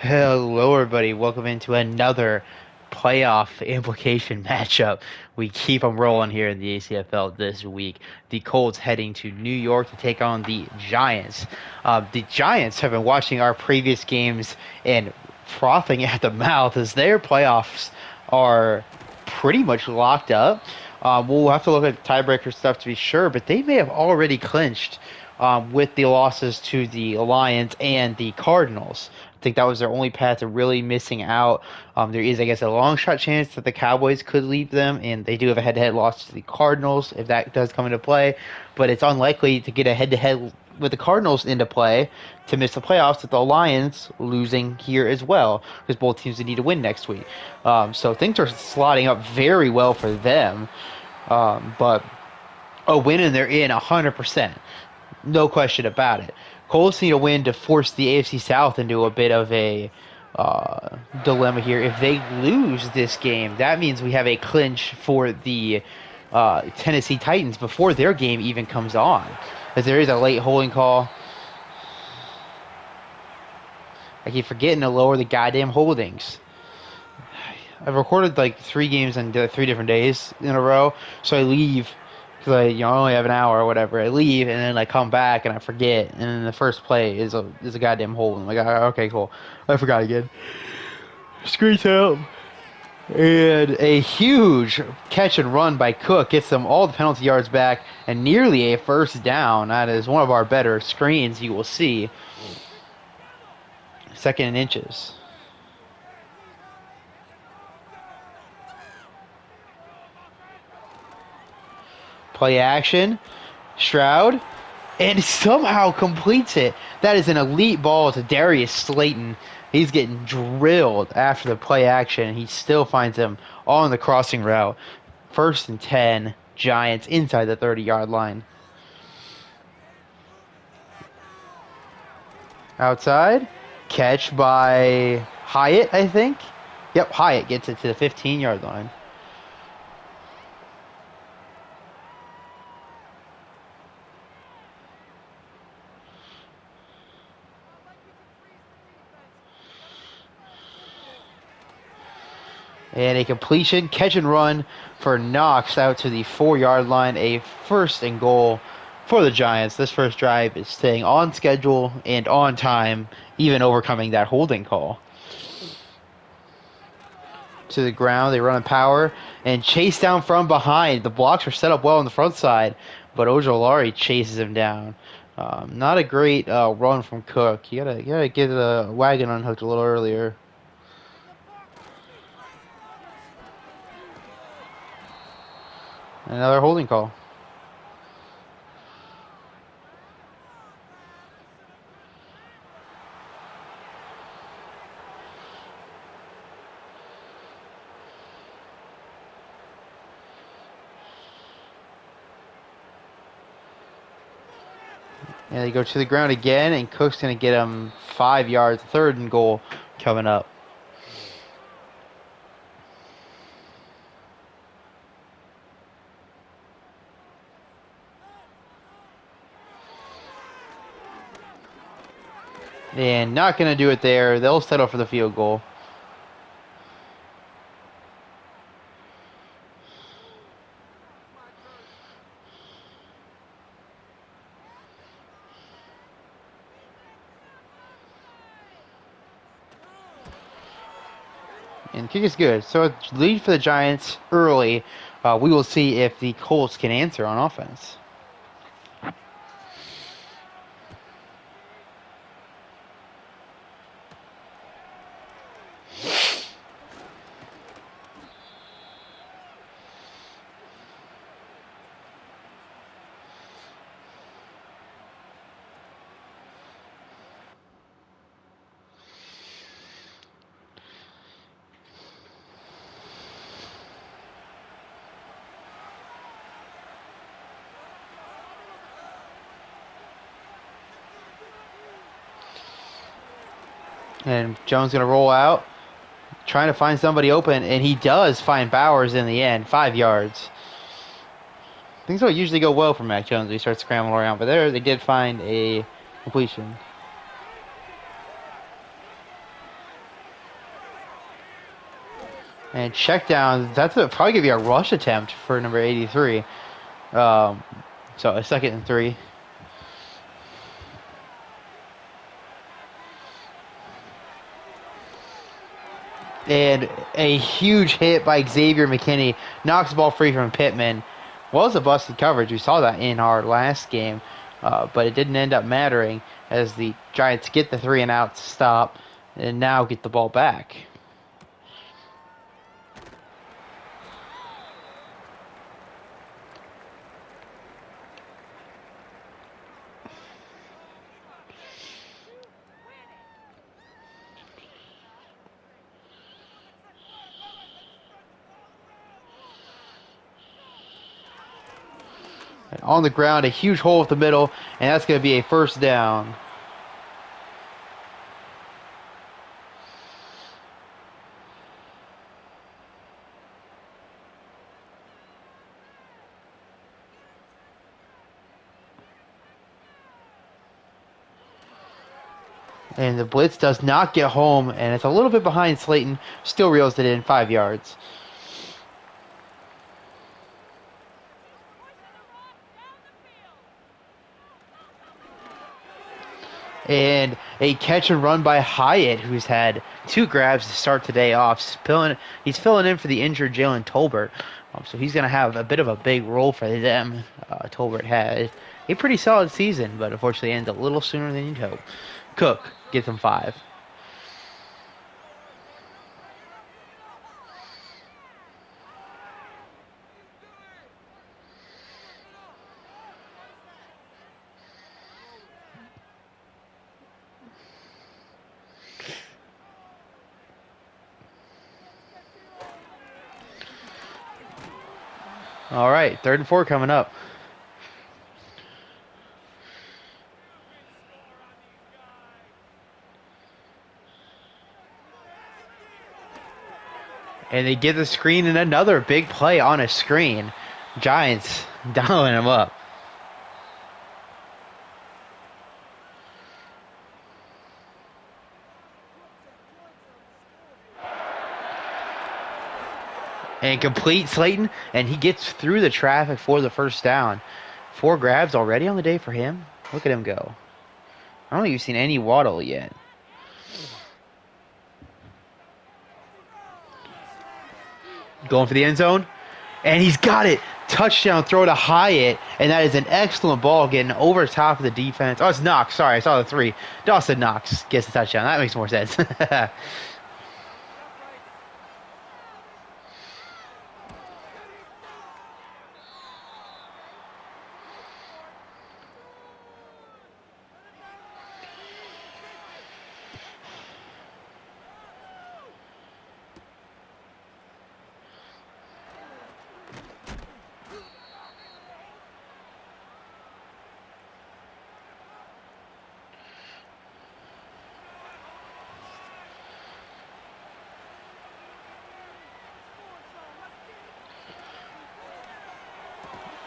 Hello, everybody. Welcome into another playoff implication matchup. We keep them rolling here in the ACFL this week. The Colts heading to New York to take on the Giants. The Giants have been watching our previous games and frothing at the mouth as their playoffs are pretty much locked up. We'll have to look at tiebreaker stuff to be sure, but they may have already clinched with the losses to the Lions and the Cardinals. I think that was their only path to really missing out. There is, I guess, a long shot chance that the Cowboys could leave them, and they do have a head-to-head loss to the Cardinals if that does come into play. But it's unlikely to get a head-to-head with the Cardinals into play to miss the playoffs with the Lions losing here as well, because both teams need to win next week. So things are slotting up very well for them. But a win and they're in 100%. No question about it. Colts need a win to force the AFC South into a bit of a dilemma here. If they lose this game, that means we have a clinch for the Tennessee Titans before their game even comes on, as there is a late holding call. I keep forgetting to lower the goddamn holdings. I've recorded like 3 games on 3 different days in a row, so I leave. Because I only have an hour or whatever. I leave and then I come back and I forget, and then the first play is a goddamn hole. I'm like, okay, cool. I forgot again. Screen out. And a huge catch and run by Cook gets them all the penalty yards back and nearly a first down. That is one of our better screens you will see. 2nd and inches. Play action, Stroud, and somehow completes it. That is an elite ball to Darius Slayton. He's getting drilled after the play action. He still finds him on the crossing route. 1st and 10, Giants inside the 30-yard line. Outside, catch by Hyatt, I think. Yep, Hyatt gets it to the 15-yard line. And a completion, catch and run for Knox out to the 4-yard line. A 1st and goal for the Giants. This first drive is staying on schedule and on time, even overcoming that holding call. To the ground, they run in power and chase down from behind. The blocks are set up well on the front side, but Ojolari chases him down. Not a great run from Cook. You gotta get the wagon unhooked a little earlier. Another holding call. And they go to the ground again, and Cook's going to get him 5 yards. 3rd and goal coming up. And not going to do it there. They'll settle for the field goal. And kick is good. So lead for the Giants early. We will see if the Colts can answer on offense. And Jones going to roll out, trying to find somebody open, and he does find Bowers in the end, 5 yards. Things don't usually go well for Mac Jones when he starts scrambling around, but there they did find a completion. And check down. That's probably gonna be a rush attempt for number 83. So a 2nd and 3. And a huge hit by Xavier McKinney knocks the ball free from Pittman. Was a busted coverage. We saw that in our last game, but it didn't end up mattering as the Giants get the 3 and out to stop and now get the ball back. On the ground, a huge hole at the middle, and that's going to be a 1st down. And the blitz does not get home, and it's a little bit behind Slayton. Still reels it in 5 yards. And a catch and run by Hyatt, who's had 2 grabs to start today off. He's filling in for the injured Jalen Tolbert. So he's going to have a bit of a big role for them. Tolbert had a pretty solid season, but unfortunately ends a little sooner than you'd hope. Cook gets him 5. All right, 3rd and 4 coming up. And they get the screen and another big play on a screen. Giants dialing him up. And complete Slayton, and he gets through the traffic for the 1st down. 4 grabs already on the day for him. Look at him go. I don't think you've seen any Waddle yet. Going for the end zone, and he's got it. Touchdown throw to Hyatt, and that is an excellent ball getting over top of the defense. Oh, it's Knox. Sorry, I saw the 3. Dawson Knox gets the touchdown. That makes more sense.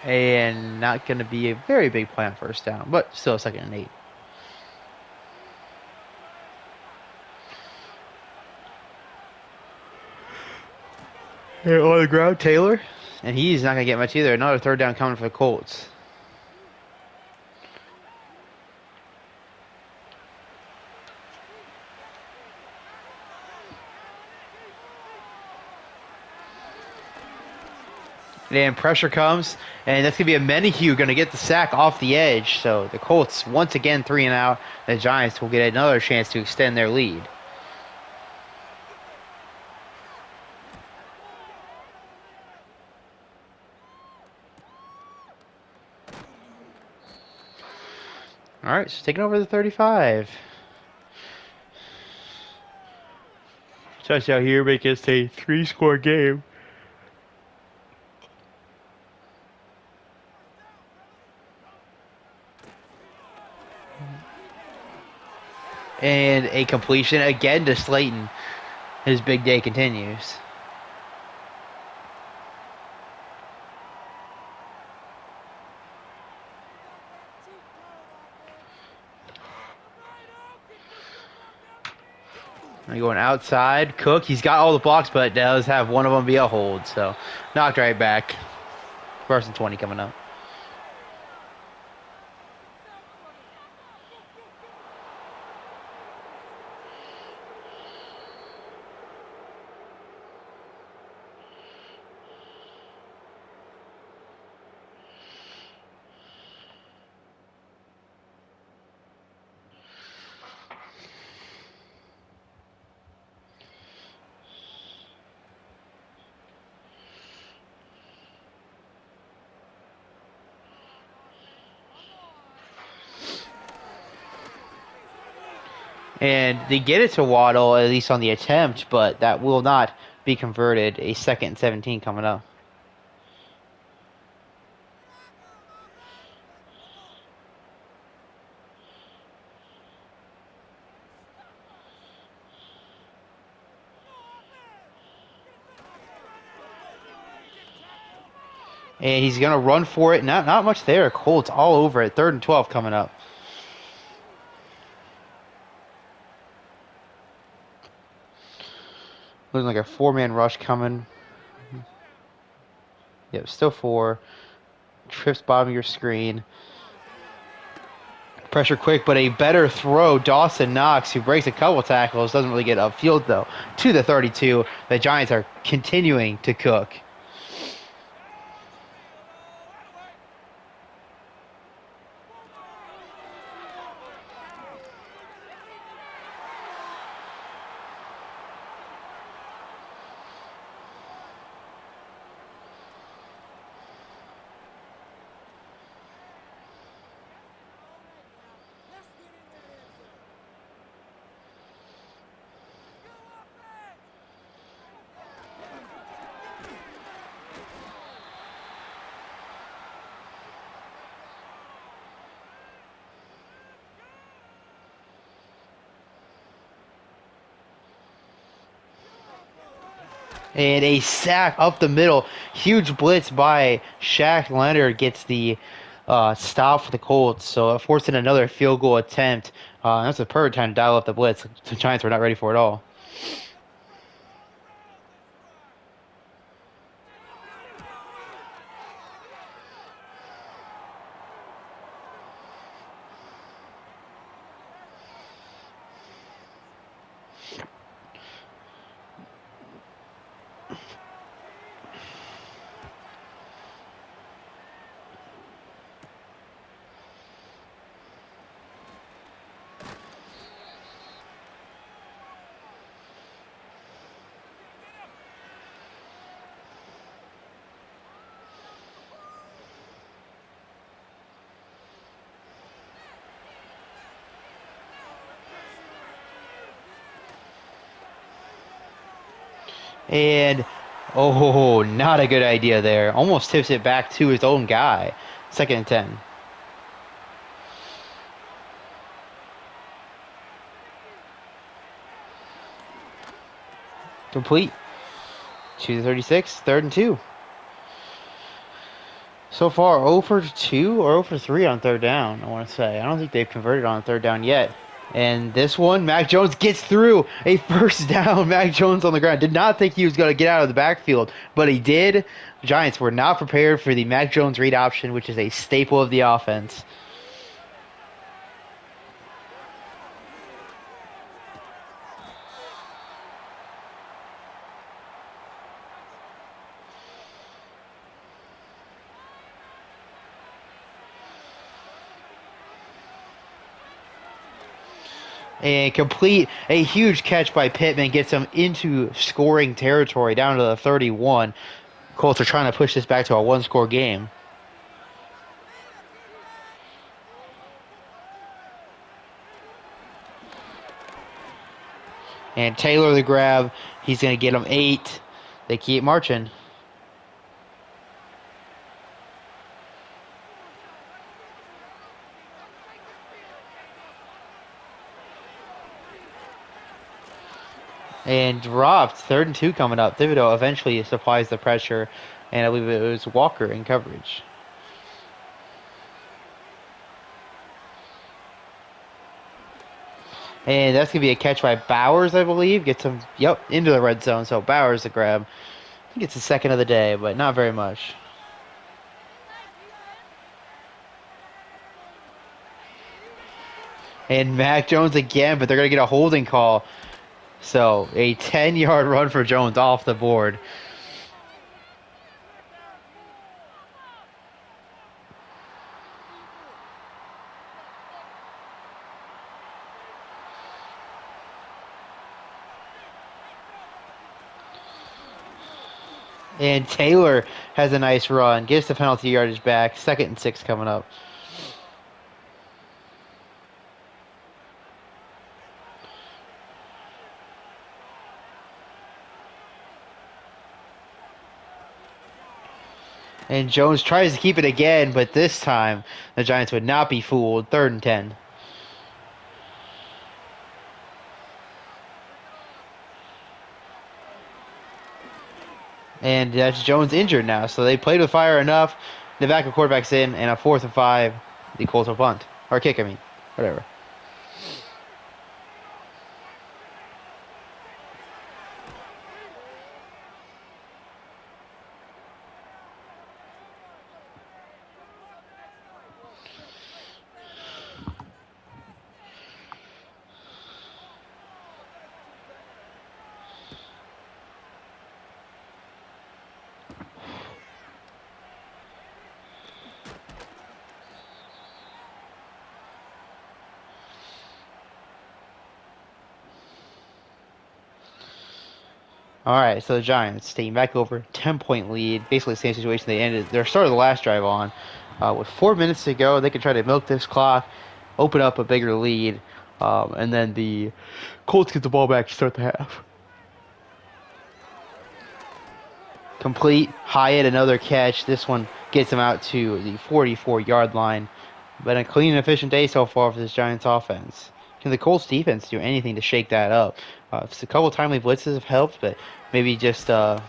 And not going to be a very big play on 1st down, but still 2nd and 8. Here on the ground, Taylor. And he's not going to get much either. Another 3rd down coming for the Colts. And pressure comes, and that's going to be a Menahue going to get the sack off the edge. So the Colts, once again, 3 and out. The Giants will get another chance to extend their lead. All right, so taking over the 35. Touchdown here, make it a 3-score game. And a completion again to Slayton. His big day continues. Going outside. Cook, he's got all the blocks, but does have one of them be a hold. So knocked right back. 1st and 20 coming up. And they get it to Waddle, at least on the attempt, but that will not be converted. A 2nd and 17 coming up. And he's going to run for it. Not much there. Colts all over it. 3rd and 12 coming up. Looking like a 4-man rush coming. Yep, still 4. Trips bottom of your screen. Pressure quick, but a better throw. Dawson Knox, who breaks a couple tackles, doesn't really get upfield, though, to the 32. The Giants are continuing to cook. And a sack up the middle. Huge blitz by Shaq Leonard gets the stop for the Colts. So forcing another field goal attempt. That's a perfect time to dial up the blitz. The Giants were not ready for it all. And, oh, not a good idea there. Almost tips it back to his own guy. 2nd and 10. Complete. To the 36, 3rd and 2. So far, 0 for 2 or 0 for 3 on 3rd down, I want to say. I don't think they've converted on 3rd down yet. And this one, Mac Jones gets through. A 1st down. Mac Jones on the ground. Did not think he was going to get out of the backfield, but he did. The Giants were not prepared for the Mac Jones read option, which is a staple of the offense. And complete a huge catch by Pittman gets them into scoring territory down to the 31. Colts are trying to push this back to a 1-score game. And Taylor the grab. He's going to get them 8. They keep marching. And dropped. 3rd and 2 coming up. Thibodeau eventually supplies the pressure, and I believe it was Walker in coverage. And that's going to be a catch by Bowers, I believe. Gets him, yep, into the red zone. So Bowers the grab. I think it's the second of the day, but not very much. And Mac Jones again, but they're going to get a holding call. So a 10-yard run for Jones off the board. And Taylor has a nice run. Gets the penalty yardage back. 2nd and 6 coming up. And Jones tries to keep it again, but this time the Giants would not be fooled. 3rd and 10. And that's Jones injured now, so they played with fire enough. The backup quarterback's in, and a 4th and 5. The Colts will punt. Or kick, I mean. Whatever. All right, so the Giants taking back over, 10-point lead, basically the same situation they ended their start of the last drive on. With 4 minutes to go, they can try to milk this clock, open up a bigger lead, and then the Colts get the ball back to start the half. Complete, Hyatt another catch. This one gets him out to the 44-yard line. But a clean and efficient day so far for this Giants offense. Can the Colts defense do anything to shake that up? A couple timely blitzes have helped, but maybe just playing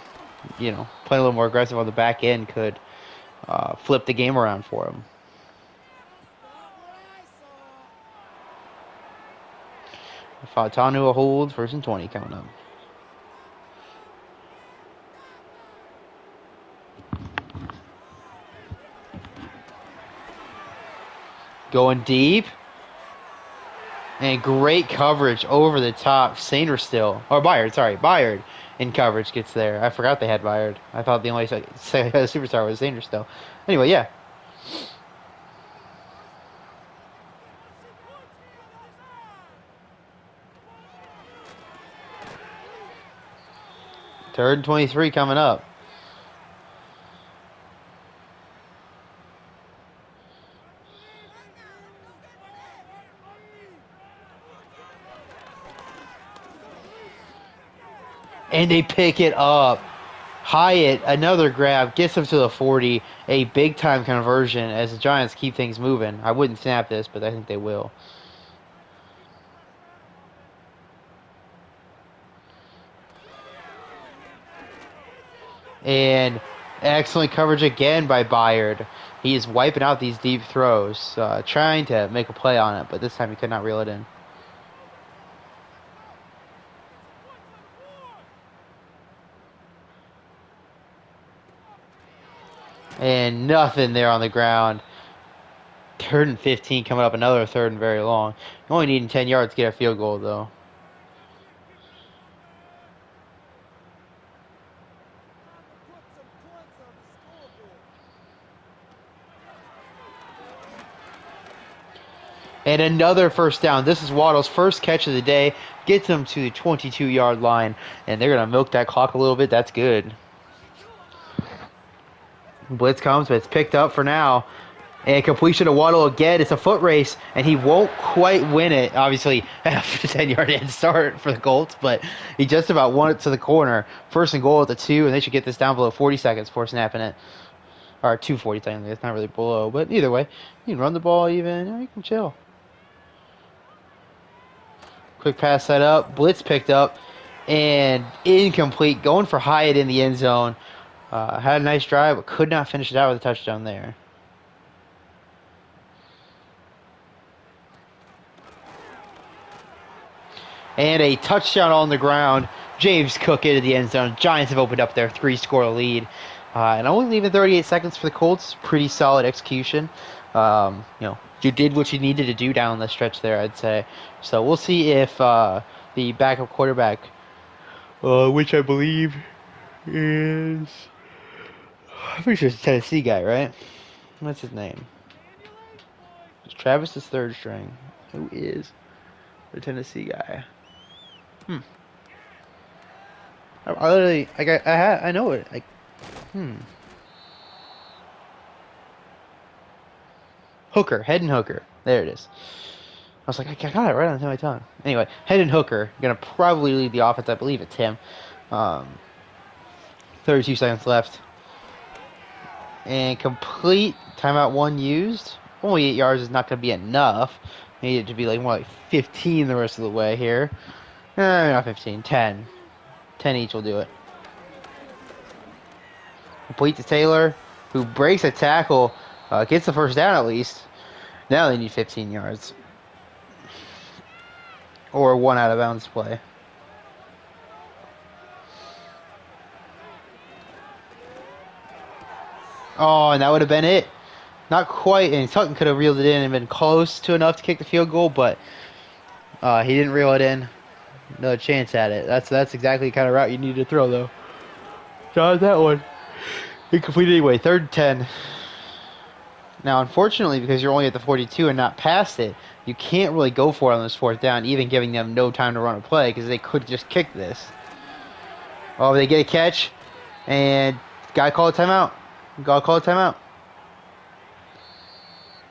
a little more aggressive on the back end could flip the game around for them. Fautanu a hold, 1st and 20 coming up. Going deep. And great coverage over the top. Byard in coverage gets there. I forgot they had Byard. I thought the only superstar was Sanderstill. Anyway, yeah. Third and 23 coming up. And they pick it up. Hyatt, another grab, gets them to the 40. A big-time conversion as the Giants keep things moving. I wouldn't snap this, but I think they will. And excellent coverage again by Byard. He is wiping out these deep throws, trying to make a play on it, but this time he could not reel it in. And nothing there on the ground. 3rd and 15 coming up, another 3rd and very long. Only needing 10 yards to get a field goal, though. And another first down. This is Waddle's first catch of the day. Gets him to the 22-yard line. And they're going to milk that clock a little bit. That's good. Blitz comes, but it's picked up for now. And completion to Waddle again. It's a foot race, and he won't quite win it. Obviously, after 10-yard head start for the Colts, but he just about won it to the corner. 1st and goal at the 2, and they should get this down below 40 seconds before snapping it. Or 2:40 seconds. It's not really below, but either way, you can run the ball even. You can chill. Quick pass set up. Blitz picked up. And incomplete. Going for Hyatt in the end zone. Had a nice drive, but could not finish it out with a touchdown there. And a touchdown on the ground. James Cook into the end zone. Giants have opened up their 3-score lead. And only leaving 38 seconds for the Colts. Pretty solid execution. You did what you needed to do down the stretch there, I'd say. So we'll see if the backup quarterback, which I believe is, I'm pretty sure it's a Tennessee guy, right? What's his name? It's Travis's third string. Who is the Tennessee guy? I literally, like, I know it. Like, Hooker, Hendon Hooker. There it is. I was like, I got it right on the tip of my tongue. Anyway, Hendon Hooker gonna probably lead the offense. I believe it's him. 32 seconds left. And complete timeout 1 used. Only 8 yards is not gonna be enough. Needed to be like more like 15 the rest of the way here. Not 15, 10. 10 each will do it. Complete to Taylor, who breaks a tackle, gets the first down at least. Now they need 15 yards. Or 1 out of bounds play. Oh, and that would have been it. Not quite, and Sutton could have reeled it in and been close to enough to kick the field goal, but he didn't reel it in. No chance at it. That's exactly the kind of route you need to throw, though. Got that one. Incomplete anyway. 3rd and 10. Now, unfortunately, because you're only at the 42 and not past it, you can't really go for it on this 4th down, even giving them no time to run a play, because they could just kick this. Oh, they get a catch, and guy called a timeout. Gotta call a timeout.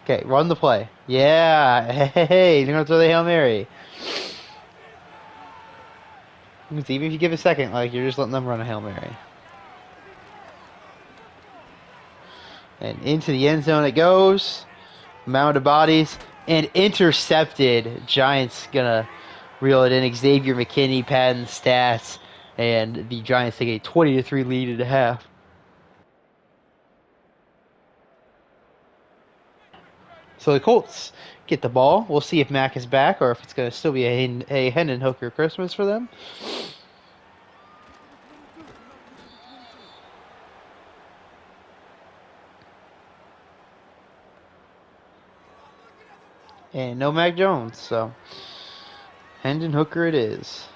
Okay, run the play. Yeah, hey, they're gonna throw the Hail Mary. Even if you give a second, like, you're just letting them run a Hail Mary. And into the end zone it goes. Mound of bodies. And intercepted. Giants gonna reel it in. Xavier McKinney padding stats. And the Giants take a 20-3 lead at the half. So the Colts get the ball. We'll see if Mack is back or if it's going to still be a Hendon Hooker Christmas for them. And no Mac Jones, so Hendon Hooker it is.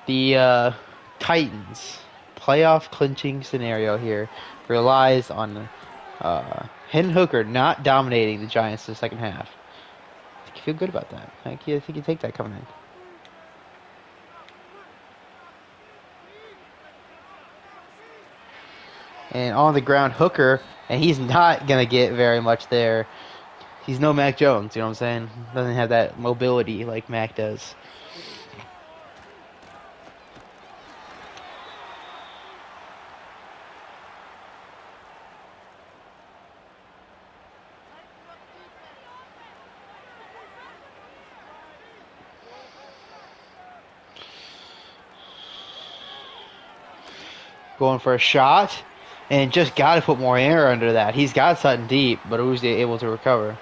The Titans playoff clinching scenario here relies on Hendon Hooker not dominating the Giants in the second half. I think you feel good about that. I think you take that coming in. And on the ground, Hooker, and he's not going to get very much there. He's no Mac Jones, you know what I'm saying? Doesn't have that mobility like Mac does. Going for a shot, and just got to put more air under that. He's got Sutton deep, but who's able to recover?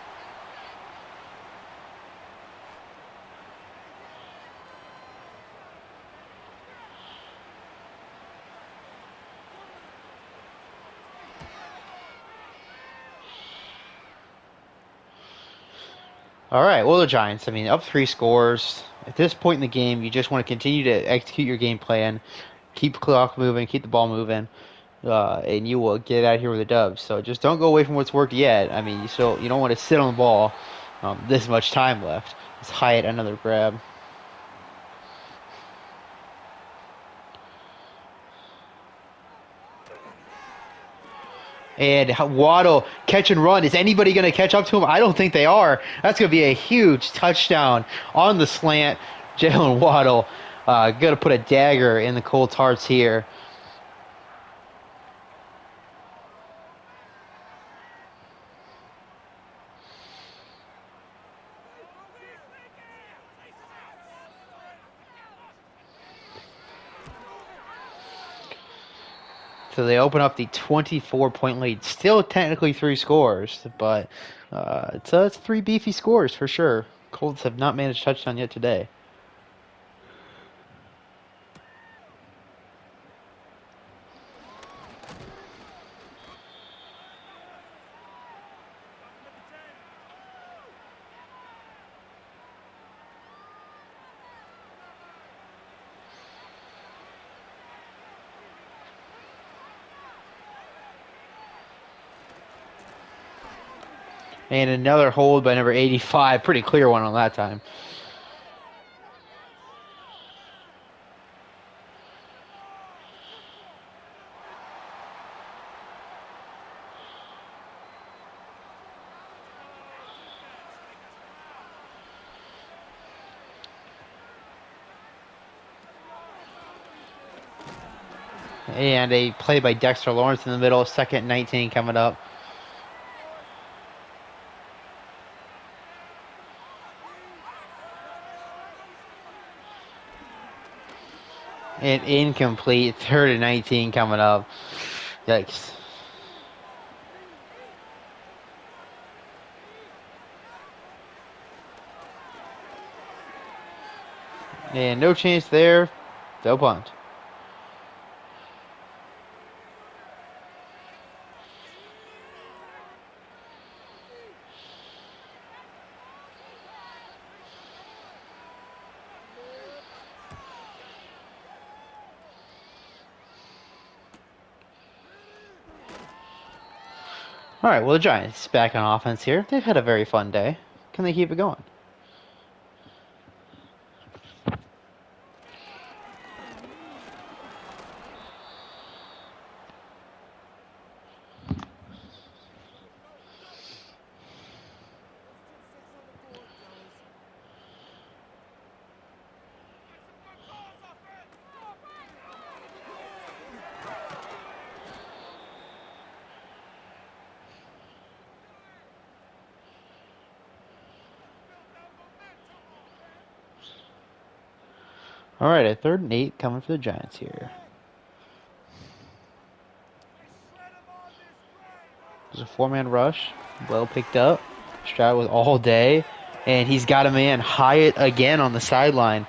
All right, well, the Giants, I mean, up 3 scores. At this point in the game, you just want to continue to execute your game plan, keep the clock moving, keep the ball moving, and you will get out here with a dub. So just don't go away from what's worked yet. I mean, you don't want to sit on the ball this much time left. Let's Hyatt another grab. And Waddle, catch and run. Is anybody going to catch up to him? I don't think they are. That's going to be a huge touchdown on the slant. Jalen Waddle going to put a dagger in the Colts' hearts here. So they open up the 24-point lead. Still technically 3 scores, but it's 3 beefy scores for sure. Colts have not managed touchdown yet today. And another hold by number 85. Pretty clear one on that time. And a play by Dexter Lawrence in the middle. 2nd and 19 coming up. And incomplete. 3rd and 19 coming up. Yikes. And no chance there. No punt. All right, well, the Giants back on offense here. They've had a very fun day. Can they keep it going? All right, a 3rd and 8 coming for the Giants here. There's a 4-man rush. Well picked up. Stroud with all day. And he's got a man Hyatt again on the sideline.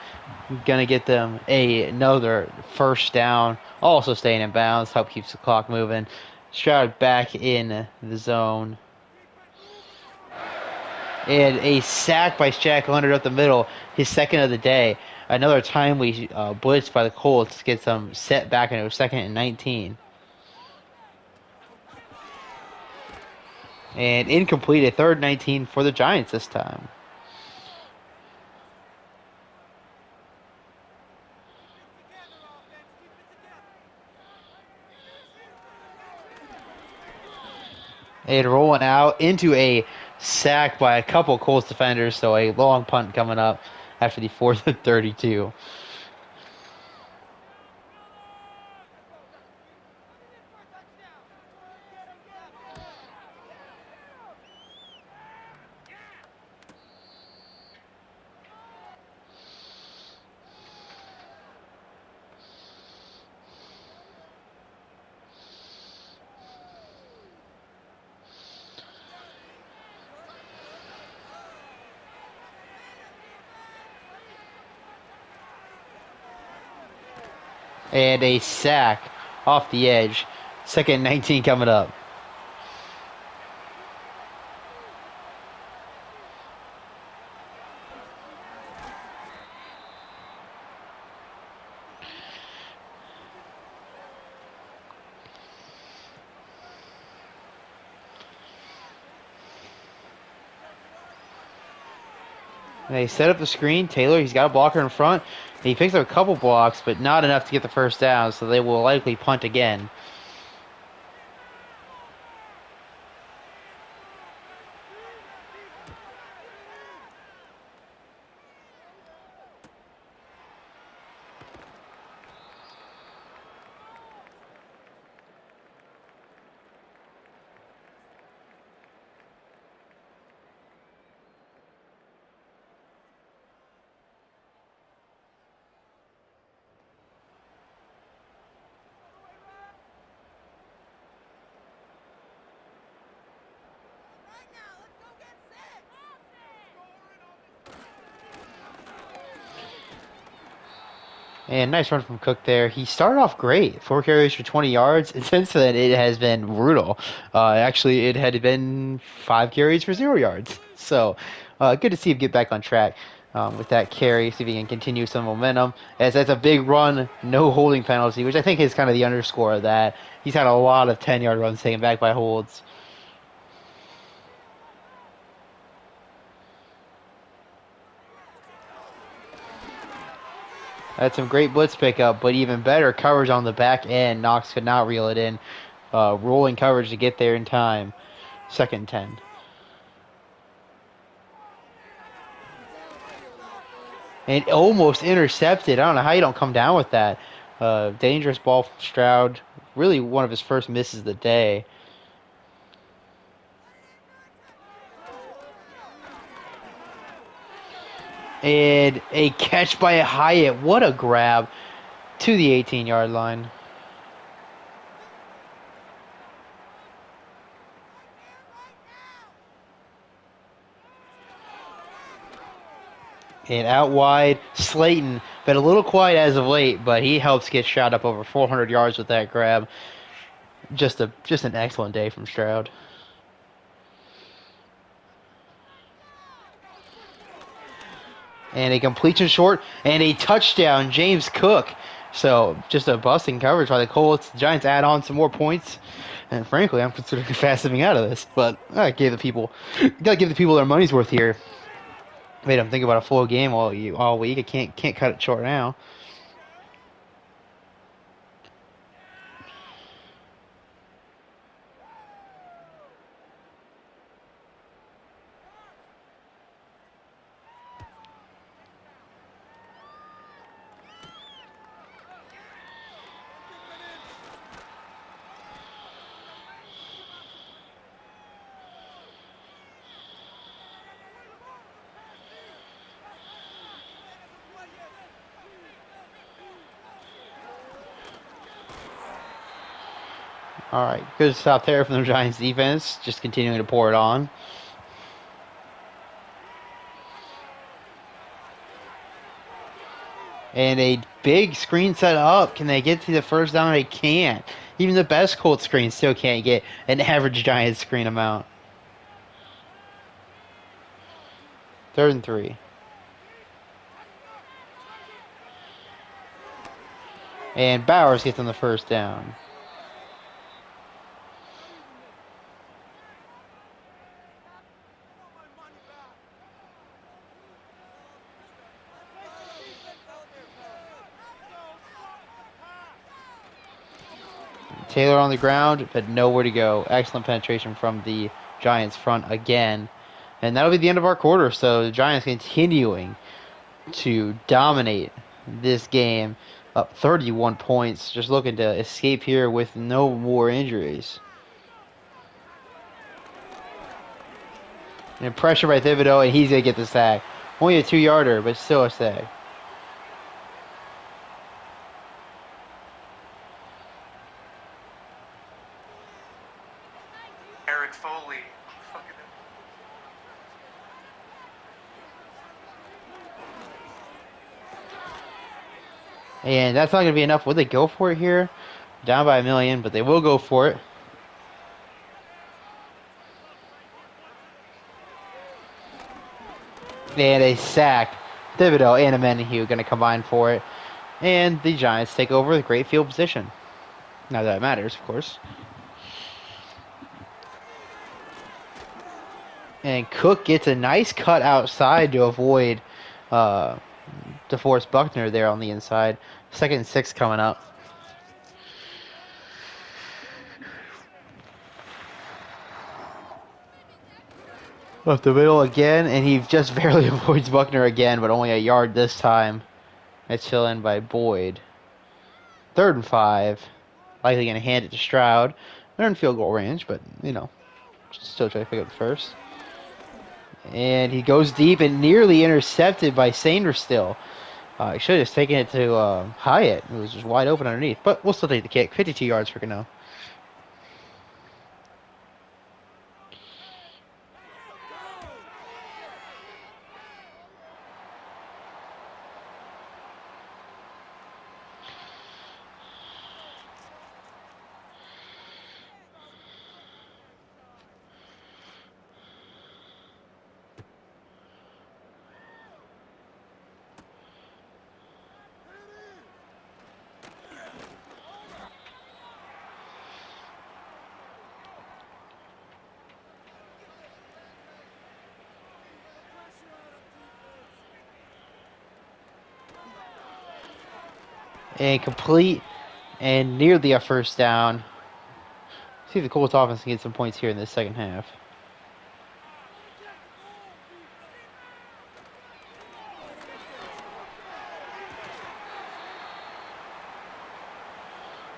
Gonna get them another 1st down. Also staying in bounds. Help keeps the clock moving. Stroud back in the zone. And a sack by Shaq Leonard up the middle. His 2nd of the day. Another timely blitz by the Colts gets them set back into 2nd and 19. And incomplete, a 3rd 19 for the Giants this time. And rolling out into a sack by a couple Colts defenders, so a long punt coming up after the 4th and 32. And a sack off the edge. 2nd and 19 coming up. They set up the screen. Taylor, he's got a blocker in front. He picks up a couple blocks, but not enough to get the 1st down, so they will likely punt again. And nice run from Cook there. He started off great. 4 carries for 20 yards. And since then, it has been brutal. Actually, it had been 5 carries for 0 yards. So, good to see him get back on track with that carry. See if he can continue some momentum. As that's a big run, no holding penalty, which I think is kind of the underscore of that. He's had a lot of 10-yard runs taken back by holds. That's some great blitz pickup, but even better coverage on the back end. Knox could not reel it in. Rolling coverage to get there in time. 2nd and 10. And almost intercepted. I don't know how you don't come down with that. Dangerous ball from Stroud. Really one of his first misses of the day. And a catch by Hyatt. What a grab to the 18-yard line. And out wide, Slayton. Been a little quiet as of late, but he helps get Stroud up over 400 yards with that grab. Just an excellent day from Stroud. And a completion short and a touchdown, James Cook. So just a busting coverage by the Colts. The Giants add on some more points. And frankly, I'm considering fastening out of this, but I gotta give the people their money's worth here. Made them think about a full game all week. I can't cut it short now. All right, good stop there from the Giants defense. Just continuing to pour it on. And a big screen set up. Can they get to the first down? They can't. Even the best Colts screen still can't get an average Giants screen amount. 3rd and 3. And Bowers gets on the first down. Taylor on the ground, but nowhere to go. Excellent penetration from the Giants front again. And that'll be the end of our quarter. So the Giants continuing to dominate this game. Up 31 points. Just looking to escape here with no more injuries. And pressure by Thibodeau, and he's going to get the sack. Only a 2-yarder, but still a sack. Eric Foley. And that's not going to be enough. Would they go for it here? Down by 1 million, but they will go for it. And a sack. Thibodeau and Amenahue going to combine for it. And the Giants take over with great field position. Not that it matters, of course. And Cook gets a nice cut outside to avoid DeForest Buckner there on the inside. 2nd and 6 coming up. Up the middle again, and he just barely avoids Buckner again, but only a yard this time. It's fill in by Boyd. 3rd and 5. Likely going to hand it to Stroud. They're in field goal range, but, still try to pick up the first. And he goes deep and nearly intercepted by Sanders still. He should have just taken it to Hyatt. It was just wide open underneath. But we'll still take the kick. 52 yards for Cano. and complete and nearly a first down. See if the Colts offense can get some points here in this second half.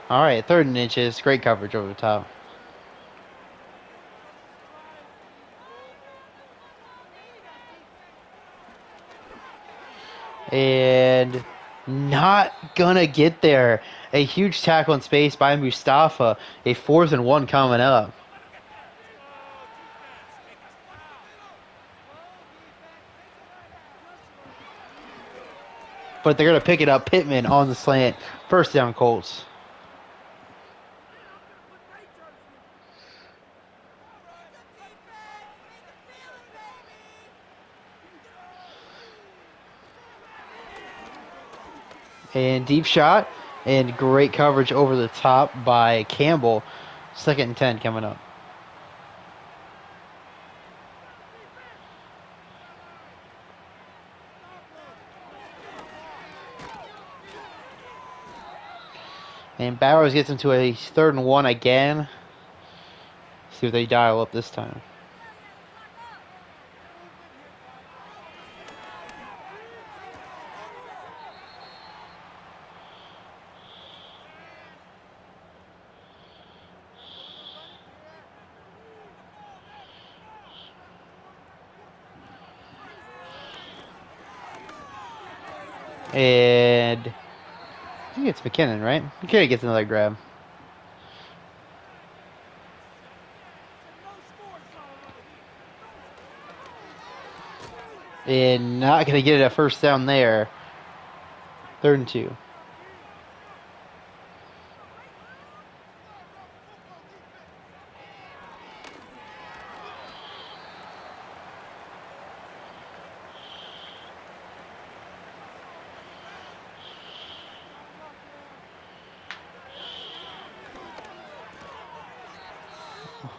All right, 3rd and inches. Great coverage over the top. And not gonna get there. A huge tackle in space by Mustafa. A 4th and 1 coming up. But they're gonna pick it up. Pittman on the slant. First down, Colts. And deep shot. And great coverage over the top by Campbell. 2nd and 10 coming up. And Bowers gets into a 3rd and 1 again. See if they dial up this time. And I think it's McKinnon, right? McKinnon gets another grab. And not going to get a first down there. 3rd and 2.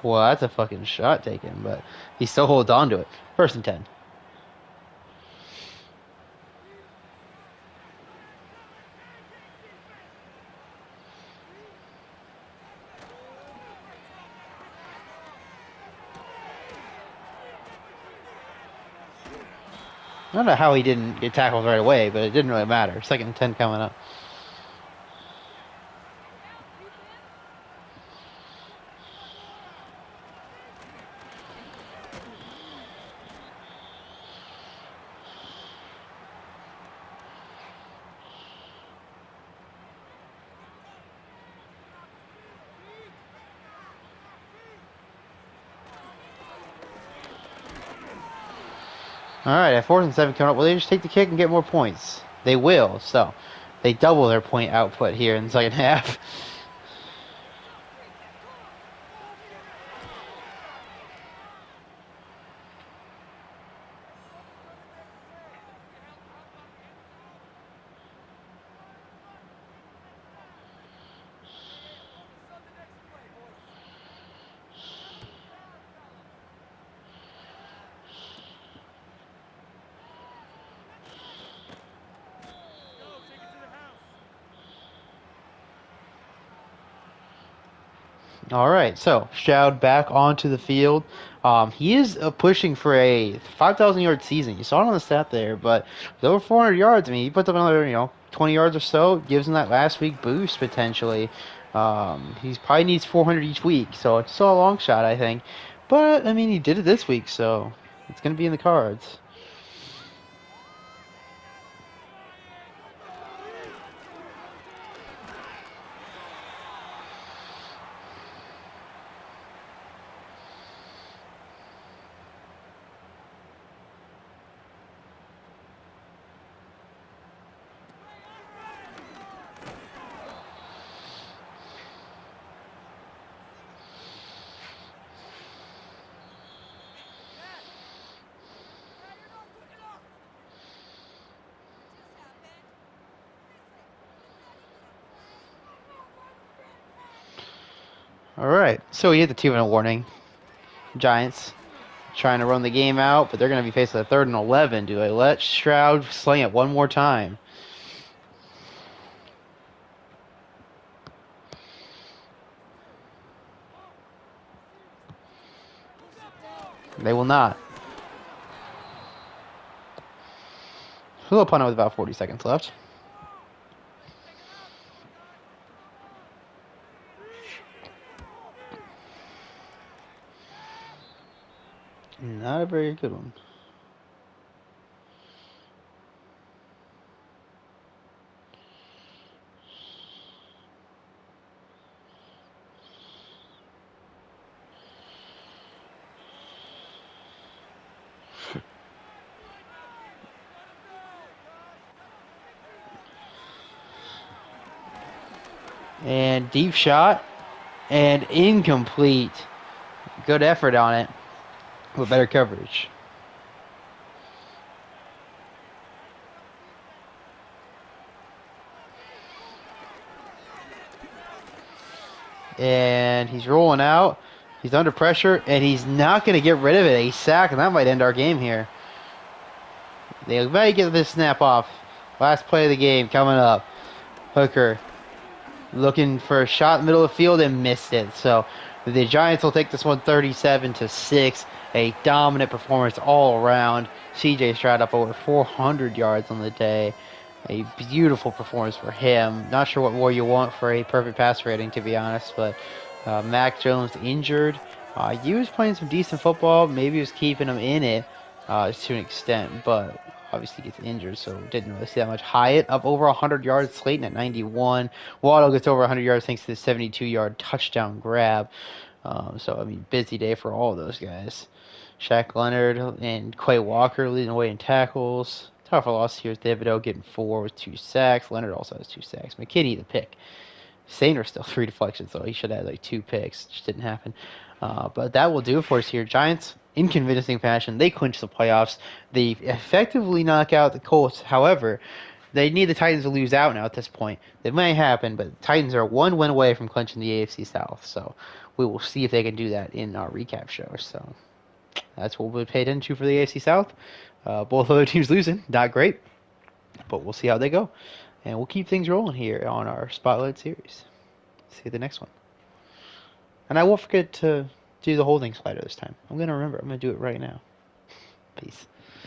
Well, that's a fucking shot taken, but he still holds on to it. 1st and 10. I don't know how he didn't get tackled right away, but it didn't really matter. 2nd and 10 coming up. All right, at 4th and 7 coming up, will they just take the kick and get more points? They will, so they double their point output here in the second half. All right, so Stroud back onto the field. He is pushing for a 5,000-yard season. You saw it on the stat there, but with over 400 yards, I mean, he puts up another, 20 yards or so, gives him that last week boost potentially. He probably needs 400 each week, so it's still a long shot, I think. But I mean, he did it this week, so it's going to be in the cards. All right, so he hit the 2-minute warning. Giants trying to run the game out, but they're going to be facing a 3rd and 11. Do they let Stroud sling it one more time? They will not. We'll punt it with about 40 seconds left. Not a very good one. And deep shot. And incomplete. Good effort on it. With better coverage. And he's rolling out. He's under pressure. And he's not going to get rid of it. A sack. And that might end our game here. They might get this snap off. Last play of the game coming up. Hooker looking for a shot in the middle of the field and missed it. So the Giants will take this one 37-6. A dominant performance all around. CJ Stroud up over 400 yards on the day. A beautiful performance for him. Not sure what more you want for a perfect pass rating, to be honest, but Mac Jones injured. He was playing some decent football. Maybe he was keeping him in it to an extent, but obviously gets injured, so didn't really see that much. Hyatt up over 100 yards, Slayton at 91. Waddle gets over 100 yards thanks to the 72-yard touchdown grab. So, I mean, busy day for all of those guys. Shaq Leonard and Quay Walker leading the way in tackles. Tough loss here. Thibodeau getting 4 with 2 sacks. Leonard also has 2 sacks. McKinney the pick. Sainer still 3 deflections, though. He should have had like 2 picks. Just didn't happen. But that will do it for us here. Giants, in convincing fashion, they clinch the playoffs. They effectively knock out the Colts. However, they need the Titans to lose out now at this point. It may happen, but the Titans are 1 win away from clinching the AFC South. So we will see if they can do that in our recap show. So that's what we'll pay attention to for the AFC South. Both other teams losing, not great, but we'll see how they go. And we'll keep things rolling here on our Spotlight series. See you the next one. And I won't forget to do the holding slider this time. I'm going to remember. I'm going to do it right now. Peace.